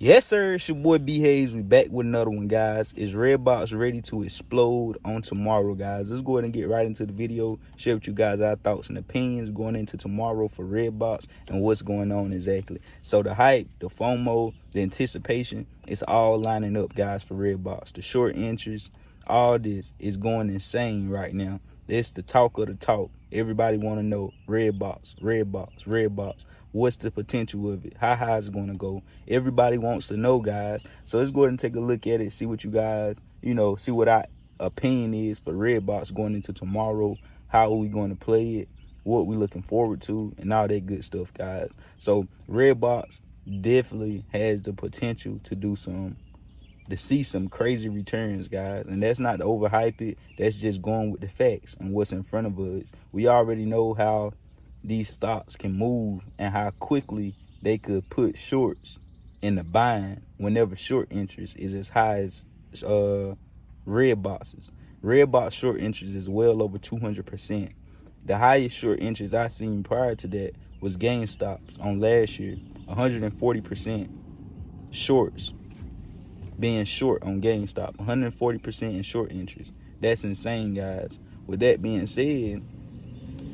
Yes, sir. It's your boy B Hayes. We back with another one, guys. Is Redbox ready to explode on tomorrow, guys? Let's go ahead and get right into the video. Share with you guys our thoughts and opinions going into tomorrow for Redbox and what's going on exactly. So the hype, the FOMO, the anticipation, it's all lining up, guys, for Redbox. The short interest, all this is going insane right now. It's the talk of the talk. Everybody want to know Redbox, Redbox, Redbox. What's the potential of it? How high is it going to go? Everybody wants to know, guys. So let's go ahead and take a look at it, see what you guys, see what our opinion is for Redbox going into tomorrow. How are we going to play it? What we looking forward to, and all that good stuff, guys. So Redbox definitely has the potential to see some crazy returns, guys. And that's not to overhype it. That's just going with the facts and what's in front of us. We already know how these stocks can move and how quickly they could put shorts in the bind whenever short interest is as high as Redbox's. Redbox short interest is well over 200%. The highest short interest I seen prior to that was GameStop's on last year, 140% shorts. Being short on GameStop, 140% in short interest. That's insane, guys. With that being said,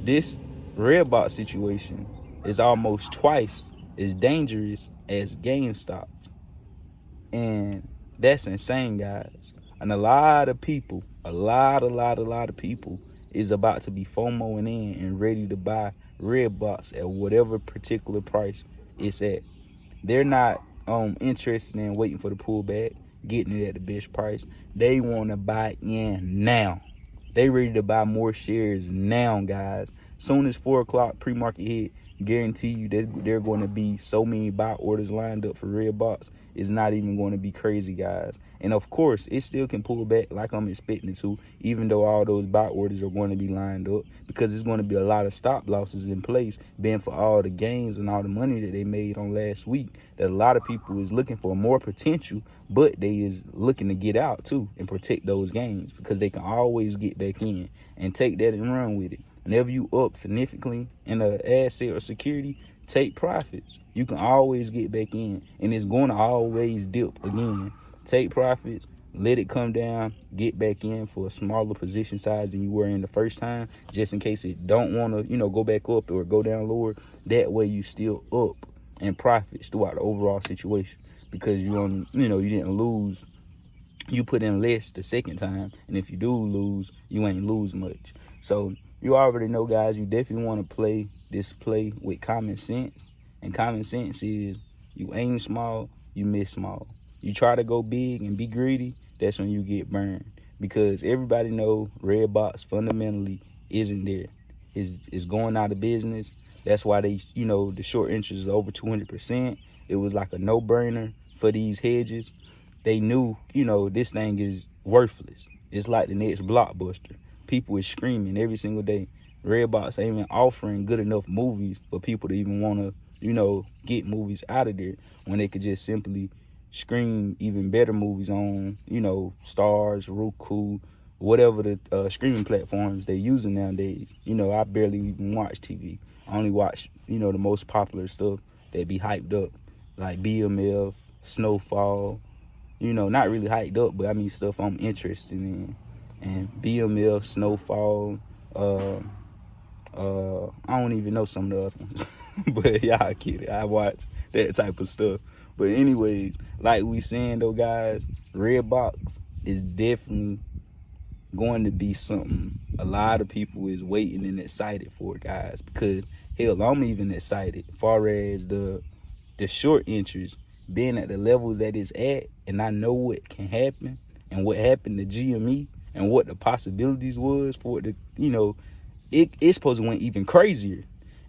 this Redbox situation is almost twice as dangerous as GameStop. And that's insane, guys. And a lot of people, a lot of people is about to be FOMOing in and ready to buy Redbox at whatever particular price it's at. They're not interested in waiting for the pullback, getting it at the best price. They want to buy in now. They ready to buy more shares now, guys. Soon as 4 o'clock pre-market hit, guarantee you that there are going to be so many buy orders lined up for Redbox. It's not even going to be crazy, guys. And of course, it still can pull back like I'm expecting it to, even though all those buy orders are going to be lined up, because there's going to be a lot of stop losses in place, being for all the gains and all the money that they made on last week, that a lot of people is looking for more potential, but they is looking to get out too and protect those gains, because they can always get back in and take that and run with it. Whenever you up significantly in an asset or security, take profits. You can always get back in, and it's going to always dip again. Take profits, let it come down, get back in for a smaller position size than you were in the first time, just in case it don't want to, go back up or go down lower. That way you still up in profits throughout the overall situation, because you didn't lose. You put in less the second time, and if you do lose, you ain't lose much. So you already know, guys, you definitely want to play this play with common sense. And common sense is you aim small, you miss small. You try to go big and be greedy, that's when you get burned. Because everybody know Redbox fundamentally isn't there. It's going out of business. That's why they, the short interest is over 200%. It was like a no-brainer for these hedges. They knew, this thing is worthless. It's like the next Blockbuster. People is screaming every single day. Redbox ain't even offering good enough movies for people to even want to, get movies out of there, when they could just simply stream even better movies on, Stars, Roku, whatever the streaming platforms they're using nowadays. I barely even watch TV. I only watch, the most popular stuff that be hyped up, like BMF, Snowfall, not really hyped up, but I mean stuff I'm interested in. And BMF, Snowfall, I don't even know some of the other ones, but y'all get it. I watch that type of stuff. But anyways, like we saying though, guys, Redbox is definitely going to be something a lot of people is waiting and excited for, guys, because hell, I'm even excited far as the short interest being at the levels that it's at, and I know what can happen and what happened to GME and what the possibilities was for it to, it's supposed to went even crazier.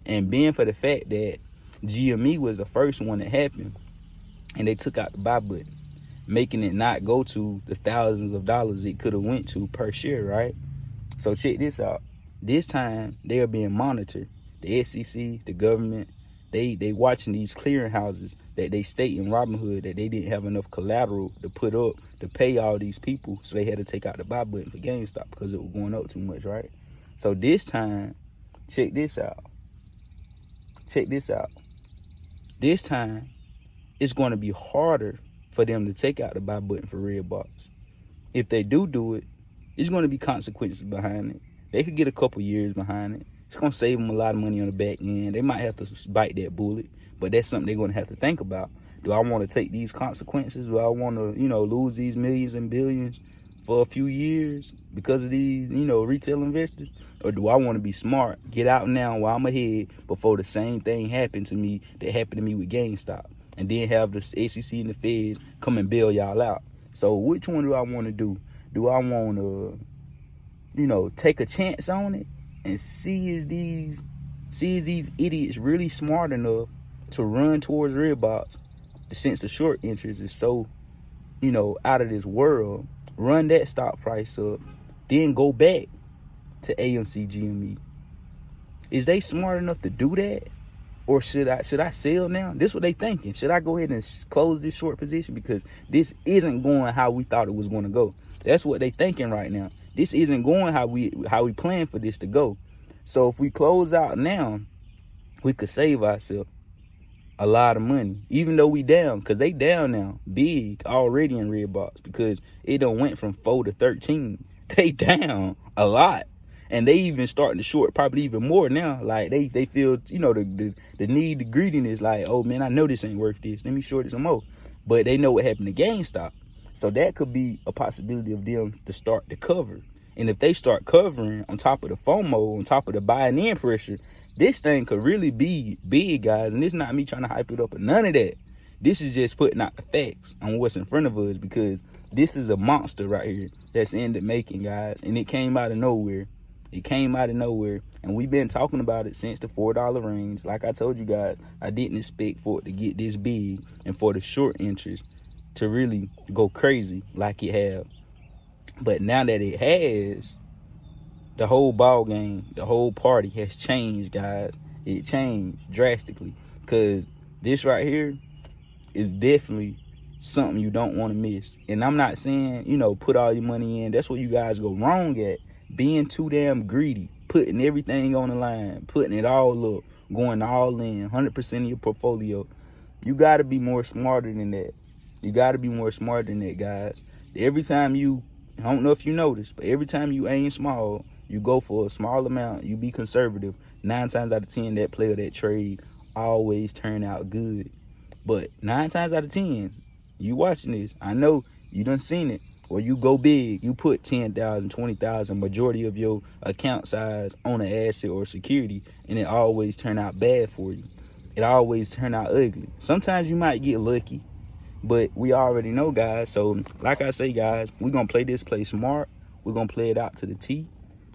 And being for the fact that GME was the first one that happened, and they took out the buy button, making it not go to the thousands of dollars it could have went to per share, right? So check this out. This time they are being monitored. The SEC, the government, they watching these clearinghouses that they state in Robinhood that they didn't have enough collateral to put up to pay all these people, so they had to take out the buy button for GameStop because it was going up too much, right? So this time, check this out. This time, it's going to be harder for them to take out the buy button for Redbox. If they do it, it's going to be consequences behind it. They could get a couple years behind it. It's going to save them a lot of money on the back end. They might have to bite that bullet, but that's something they're going to have to think about. Do I want to take these consequences? Do I want to, lose these millions and billions for a few years because of these, retail investors? Or do I want to be smart, get out now while I'm ahead before the same thing happened to me that happened to me with GameStop, and then have the SEC and the Feds come and bail y'all out? So which one do I want to do? Do I want to, take a chance on it and see is these idiots really smart enough to run towards Redbox, since the short interest is so, out of this world, run that stock price up, then go back to AMC GME? Is they smart enough to do that? Or should I sell now? This is what they thinking. Should I go ahead and close this short position because this isn't going how we thought it was going to go? That's what they thinking right now. This isn't going how we planned for this to go. So if we close out now, we could save ourselves a lot of money, even though we down, because they down now big already in Redbox, because it done went from 4 to 13. They down a lot. And they even starting to short probably even more now. Like they feel, the need, the greediness, like, oh man, I know this ain't worth this. Let me short it some more. But they know what happened to GameStop. So that could be a possibility of them to start to cover. And if they start covering on top of the FOMO, on top of the buying in pressure, this thing could really be big, guys. And it's not me trying to hype it up or none of that. This is just putting out the facts on what's in front of us, because this is a monster right here that's in the making, guys. And it came out of nowhere. It came out of nowhere, and we've been talking about it since the $4 range. Like I told you guys, I didn't expect for it to get this big and for the short interest to really go crazy like it have. But now that it has, the whole ball game, the whole party has changed, guys. It changed drastically, because this right here is definitely something you don't want to miss. And I'm not saying, put all your money in. That's where you guys go wrong at. Being too damn greedy, putting everything on the line, putting it all up, going all in, 100% of your portfolio. You got to be more smarter than that. You got to be more smarter than that, guys. Every time I don't know if you noticed, but every time you aim small, you go for a small amount, you be conservative, 9 times out of 10, that play or that trade always turn out good. But 9 times out of 10, you watching this, I know you done seen it. Or you go big, you put 10,000, 20,000, majority of your account size on an asset or security, and it always turn out bad for you. It always turn out ugly. Sometimes you might get lucky, but we already know, guys. So like I say, guys, we're going to play this play smart. We're going to play it out to the T.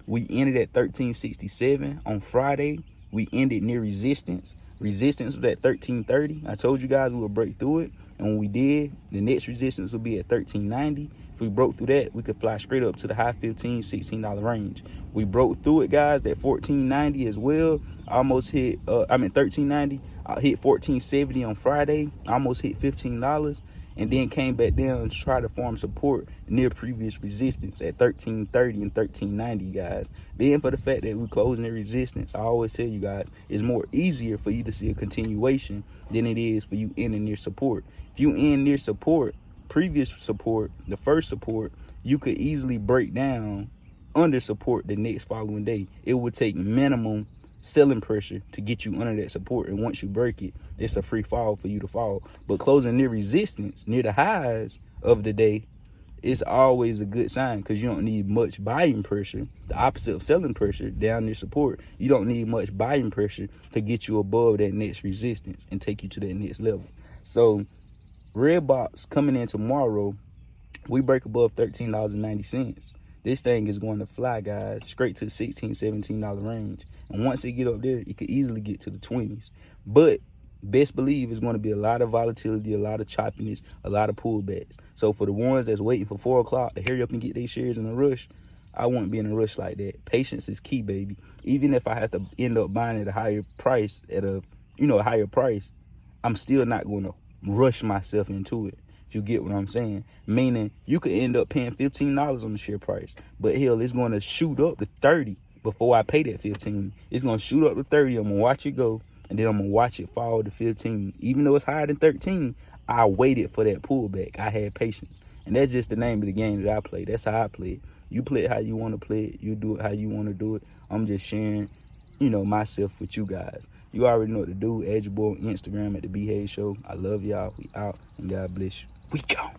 We ended at 1367 on Friday. We ended near resistance. Resistance was at 1330. I told you guys we would break through it. And when we did, the next resistance will be at 1390. If we broke through that, we could fly straight up to the high $15, $16 range. We broke through it, guys, at 1490 as well. Almost hit, 1390. I hit 1470 on Friday. Almost hit $15. And then came back down and tried to form support near previous resistance at 1330 and 1390, guys. Being for the fact that we're closing the resistance, I always tell you guys, it's more easier for you to see a continuation than it is for you ending near support. If you end near support, previous support, the first support, you could easily break down under support the next following day. It would take minimum selling pressure to get you under that support, and once you break it, it's a free fall for you to fall. But closing near resistance, near the highs of the day, it's always a good sign, because you don't need much buying pressure. The opposite of selling pressure, down near support, you don't need much buying pressure to get you above that next resistance and take you to that next level. So Redbox coming in tomorrow, we break above $13.90. This thing is going to fly, guys, straight to the $16, $17 range. And once it get up there, it could easily get to the 20s. But best believe it's going to be a lot of volatility, a lot of choppiness, a lot of pullbacks. So for the ones that's waiting for 4 o'clock to hurry up and get their shares in a rush, I won't be in a rush like that. Patience is key, baby. Even if I have to end up buying at a higher price, a higher price, I'm still not going to rush myself into it. If you get what I'm saying. Meaning, you could end up paying $15 on the share price, but hell, it's going to shoot up to 30 before I pay that 15. It's going to shoot up to 30. I'm going to watch it go. and then I'm going to watch it fall to 15. Even though it's higher than 13, I waited for that pullback. I had patience. And that's just the name of the game that I play. That's how I play it. You play it how you want to play it. You do it how you want to do it. I'm just sharing, myself with you guys. You already know what to do. Add your boy on Instagram at The B Hayes Show. I love y'all. We out, and God bless you. We go.